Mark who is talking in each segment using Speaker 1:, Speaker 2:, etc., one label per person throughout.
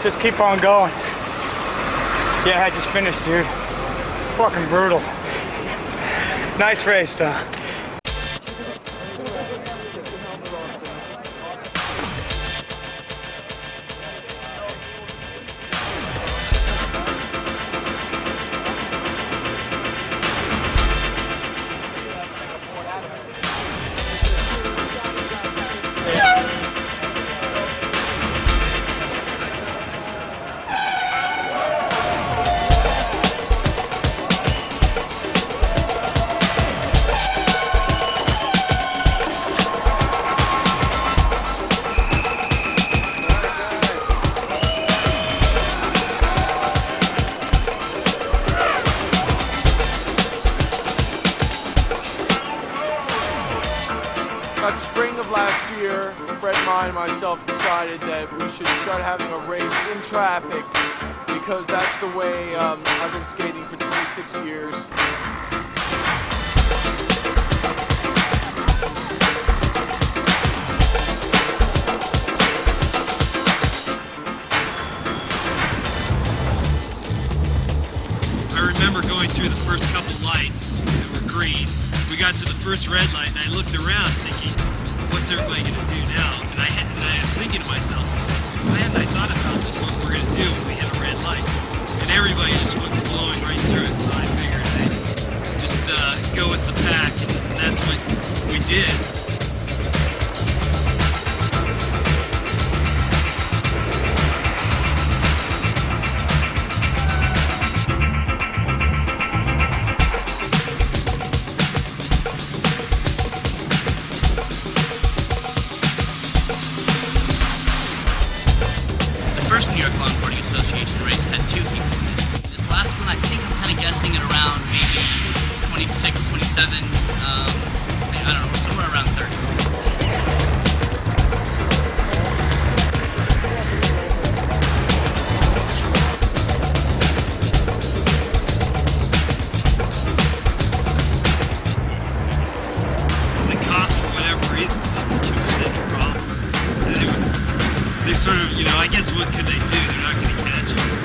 Speaker 1: Just keep on going. Yeah, I just finished, dude. Fucking brutal. Nice race, though.
Speaker 2: About spring of last year, a friend of mine and myself decided that we should start having a race in traffic because that's the way I've been skating for 26 years.
Speaker 3: I remember going through the first couple lights that were green. We got to the first red light and I looked around thinking, what's everybody gonna do now? And I was thinking to myself, why hadn't I thought about this, what we're gonna do when we hit a red light? And everybody just went blowing right through it, so I figured I'd just go with the pack, and that's what we did.
Speaker 4: First New York Longboarding Association race had 2 people in it. This last one, I think I'm kind of guessing at around maybe 26, 27, I don't know, somewhere around 30.
Speaker 3: The cops, for whatever reason, didn't do us any problems. They sort of, you know, I guess what could they do? They're not going to catch us.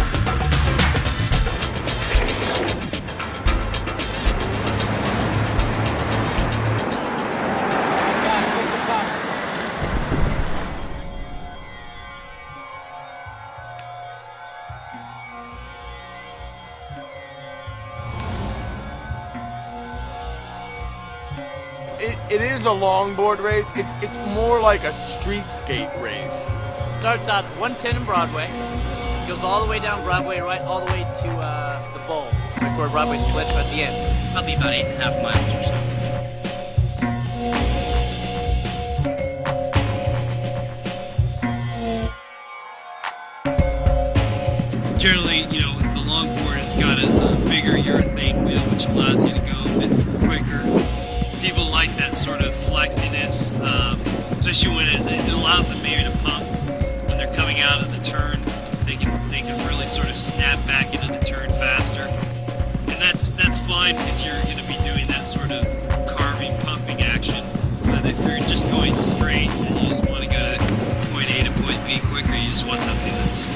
Speaker 2: It is a longboard race. It's more like a street skate race.
Speaker 4: Starts out 110 in Broadway, goes all the way down Broadway, right all the way to the Bowl, right where Broadway splits at the end. Probably about 8.5 miles or so.
Speaker 3: Generally, you know, the longboard has got a bigger urethane wheel, which allows you to go a bit quicker. People like that sort of flexiness, especially when it allows them maybe to pump when they're coming out of the turn. They can really sort of snap back into the turn faster, and that's fine if you're going to be doing that sort of carving, pumping action. But if you're just going straight and you just want to go to point A to point B quicker, you just want something that's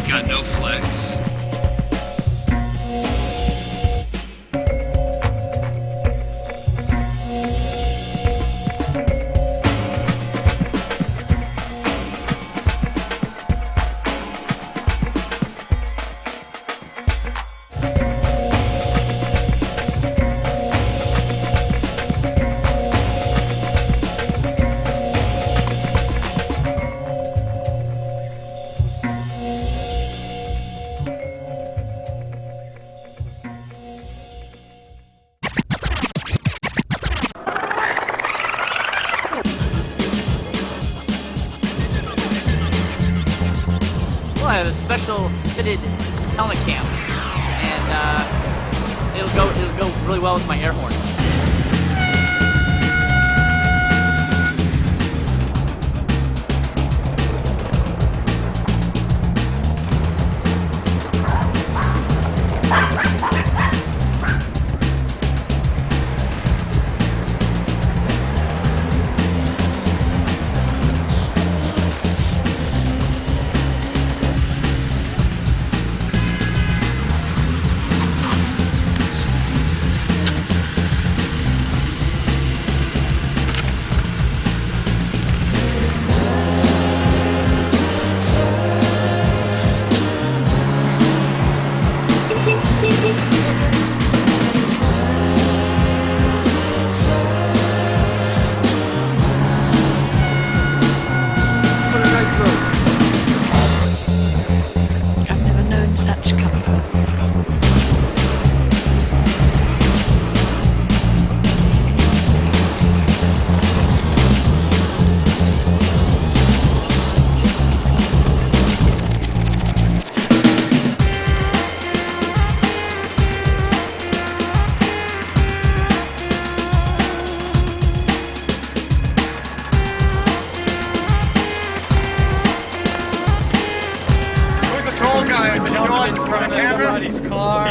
Speaker 3: got no flex.
Speaker 4: Well, I have a special fitted helmet cam, and it'll go really well with my air horn.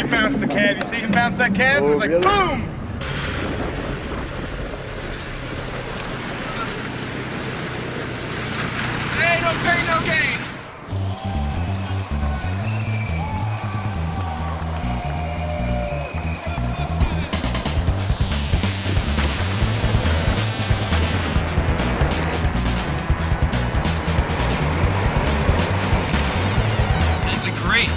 Speaker 1: I bounced the cab. You see him bounce that cab? It was like,
Speaker 2: really?
Speaker 1: boom!
Speaker 2: Hey, no pain, no gain.
Speaker 3: It's a great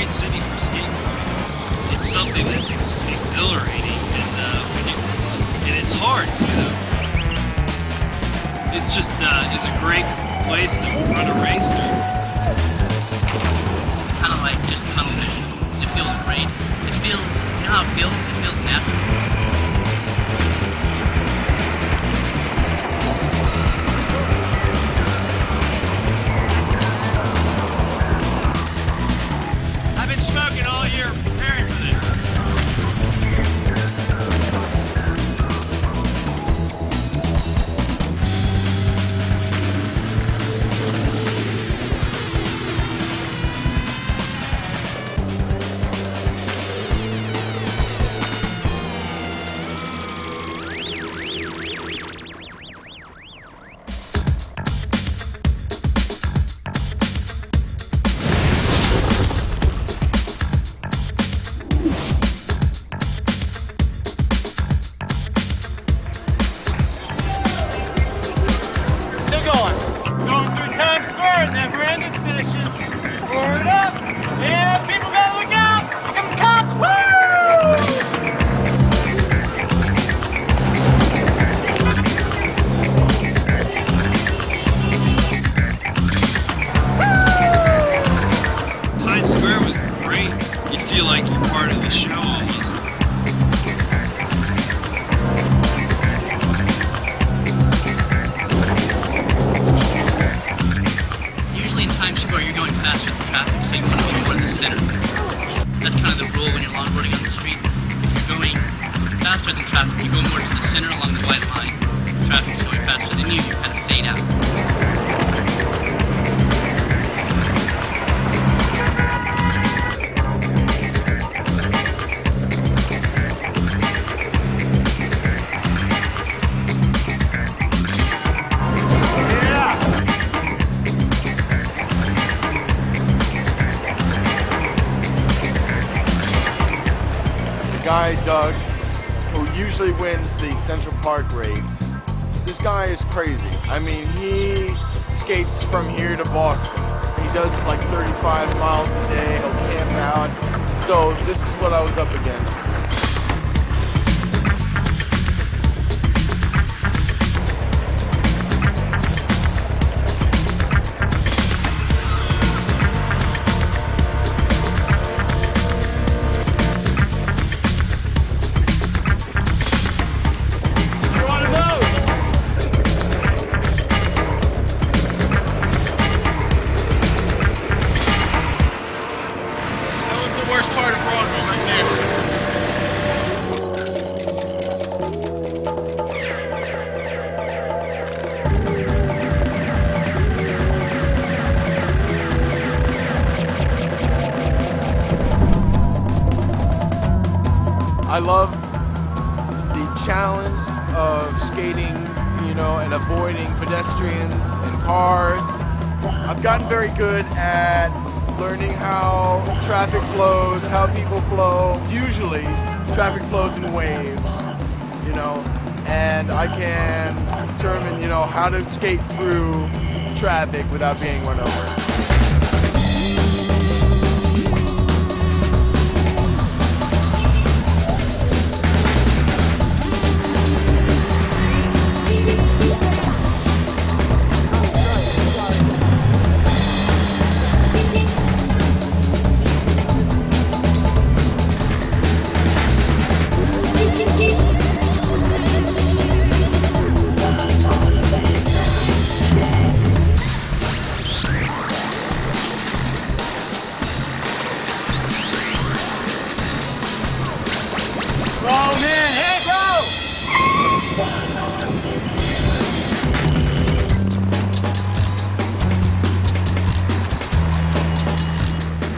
Speaker 3: city for skateboarding. It's something that's exhilarating, and it's hard too. It's just it's a great place to run a race through.
Speaker 4: It's kind of like just tunnel vision. It feels great. It feels, you know how it feels? It feels natural.
Speaker 3: I've been smoking all year preparing for this.
Speaker 1: Still going. Going through Times Square, never-ending session. Forward up. Yeah, people gotta look out. Here comes the cops. Woo!
Speaker 3: Times Square was great. You feel like you're part of the show almost.
Speaker 4: Usually in Times Square, you're going faster than traffic, so you want to be more in the center. That's kind of the rule when you're longboarding on the street. If you're going faster than traffic, you go more to the center along the white line. If traffic's going faster than you kind of fade out.
Speaker 2: Guy Doug, who usually wins the Central Park race. This guy is crazy. I mean, he skates from here to Boston. He does like 35 miles a day. He'll camp out. So this is what I was up against. That was the worst part of Broadway right there. I love the challenge of skating, you know, and avoiding pedestrians and cars. I've gotten very good at learning how traffic flows, how people flow. Usually, traffic flows in waves, you know, and I can determine, you know, how to skate through traffic without being run over.
Speaker 1: Oh man, hey bro!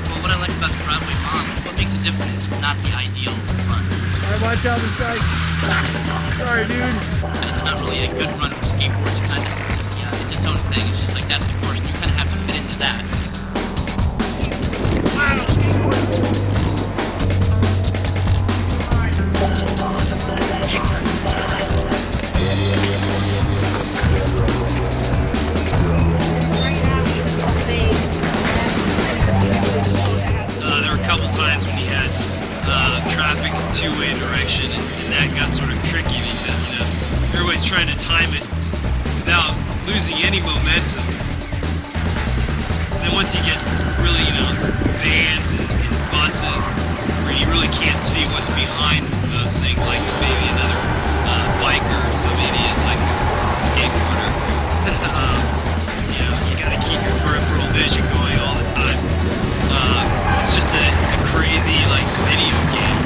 Speaker 4: Well, what I like about the Broadway Bomb, what makes it different is it's not not the ideal run.
Speaker 1: Alright, watch out, this guy. Sorry, dude.
Speaker 4: It's not really a good run for skateboards, kind of. Yeah, it's its own thing. It's just like that's the course, and you kind of have to fit into that.
Speaker 3: There were a couple times when you had traffic in two-way direction, and that got sort of tricky because, you know, everybody's trying to time it without losing any momentum. And then once you get really, you know, vans and buses where you really can't see what's behind those things, like maybe another biker or some idiot like a skateboarder, you know, you gotta keep your peripheral vision going all the time. It's a crazy, like, video game.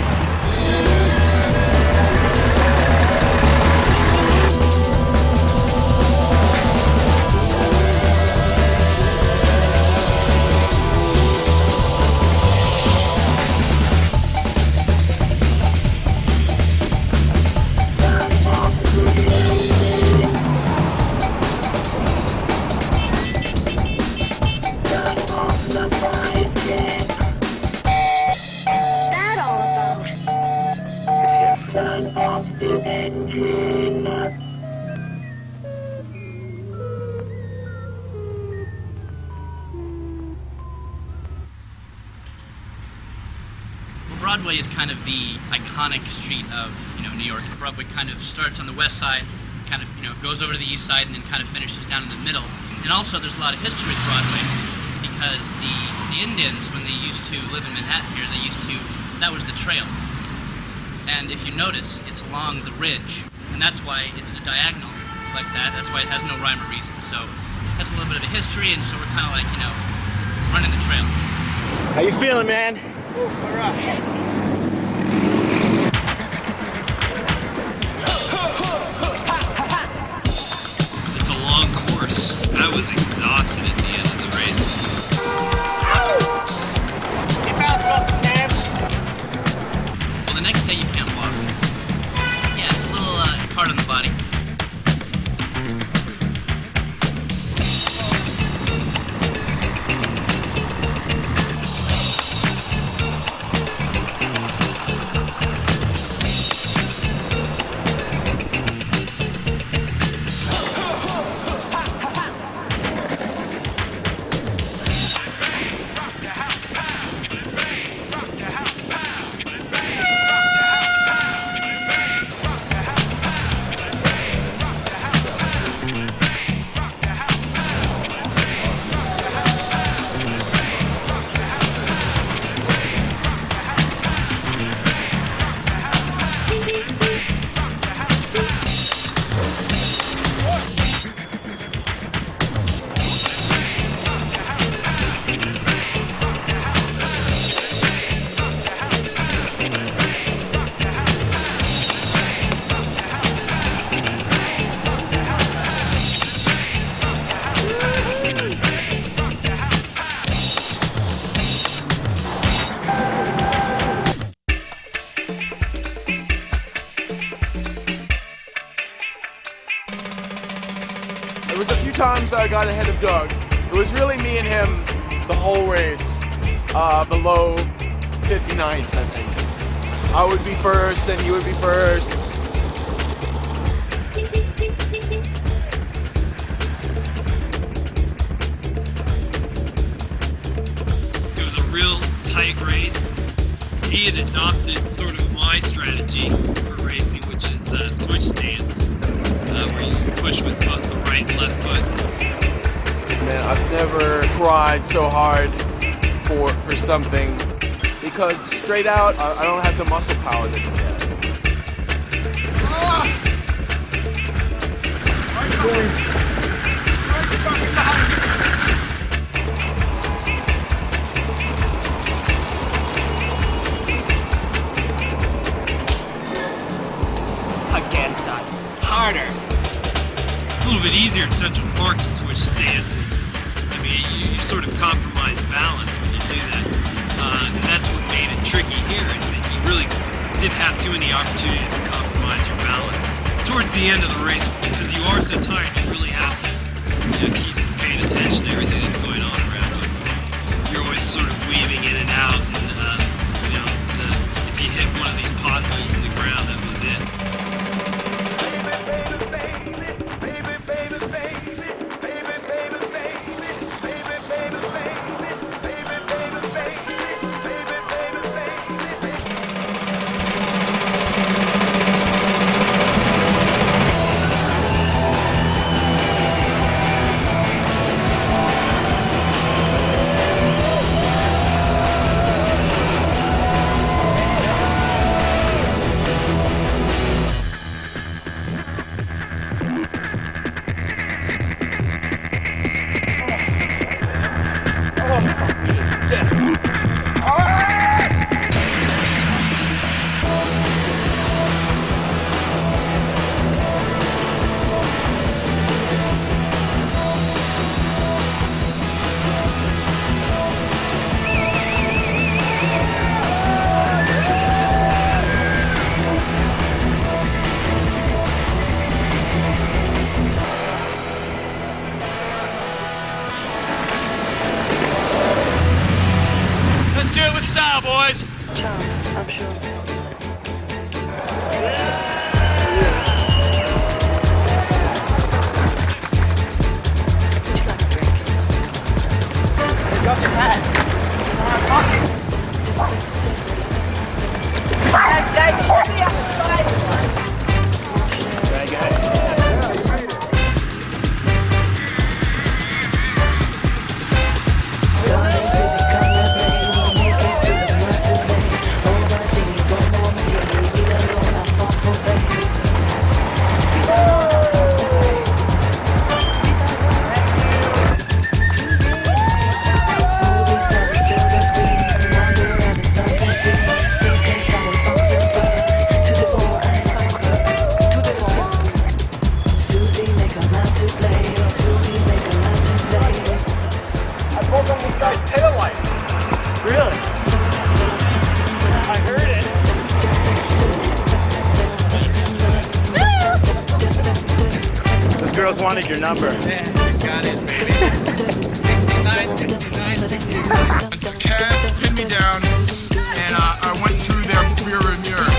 Speaker 4: Broadway is kind of the iconic street of, you know, New York. Broadway kind of starts on the west side, kind of, you know, goes over to the east side, and then kind of finishes down in the middle. And also, there's a lot of history with Broadway because the Indians, when they used to live in Manhattan here, that was the trail. And if you notice, it's along the ridge, and that's why it's a diagonal like that. That's why it has no rhyme or reason. So it has a little bit of a history, and so we're kind of like, you know, running the trail.
Speaker 1: How you feeling, man?
Speaker 2: All right.
Speaker 3: It's a long course. I was exhausted at the end of the race.
Speaker 1: You bounced off the stand.
Speaker 4: Well, the next day you can't walk. Yeah, it's a little hard on the body.
Speaker 2: There was a few times I got ahead of Doug. It was really me and him the whole race, below 59th, I think. I would be first, then he would be first.
Speaker 3: It was a real tight race. He had adopted sort of my strategy for racing, which is switch stance, where you push with both the right and left foot.
Speaker 2: Man, I've never tried so hard for something because straight out, I don't have the muscle power that he has.
Speaker 1: Again, son. Harder.
Speaker 3: It's a little bit easier in Central Park to switch stance. I mean, you sort of compromise balance when you do that. And that's what made it tricky here, is that you didn't have too many opportunities to compromise your balance towards the end of the race, because you are so tired. You really have to, keep paying attention to everything that's going on around you. You're always sort of weaving in and out, and if you hit one of these potholes in the ground, that was it. Do it with style, boys.
Speaker 5: I'm sure.
Speaker 1: Drop your hat. Guys, shut me outside. Really? I heard it. Those girls wanted your number.
Speaker 4: Yeah, you got it, baby. 69, 69.
Speaker 2: A cab pinned me down, and I went through their rear mirror.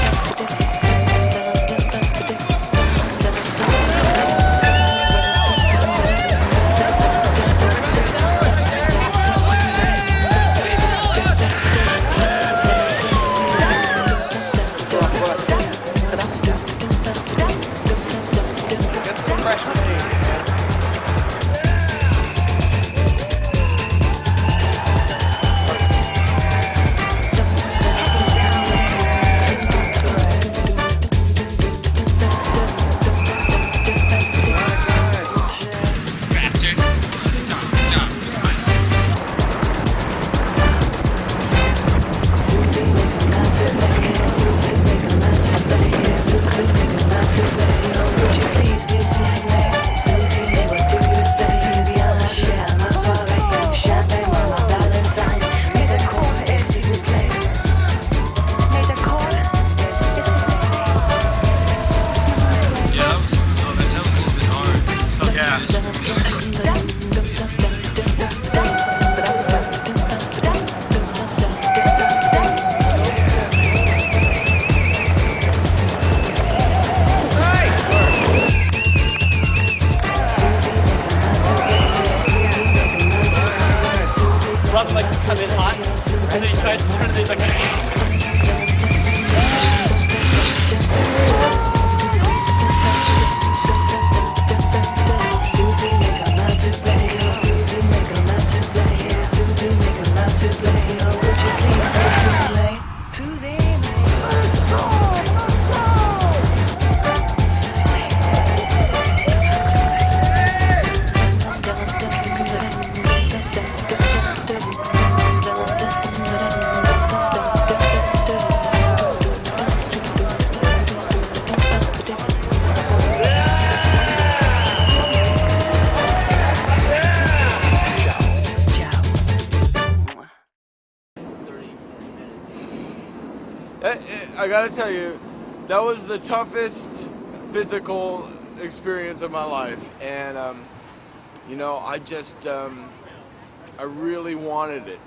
Speaker 1: Robin likes to come in hot, and then he tries to turn it, he's like,
Speaker 2: I gotta tell you, that was the toughest physical experience of my life, and you know, I really wanted it.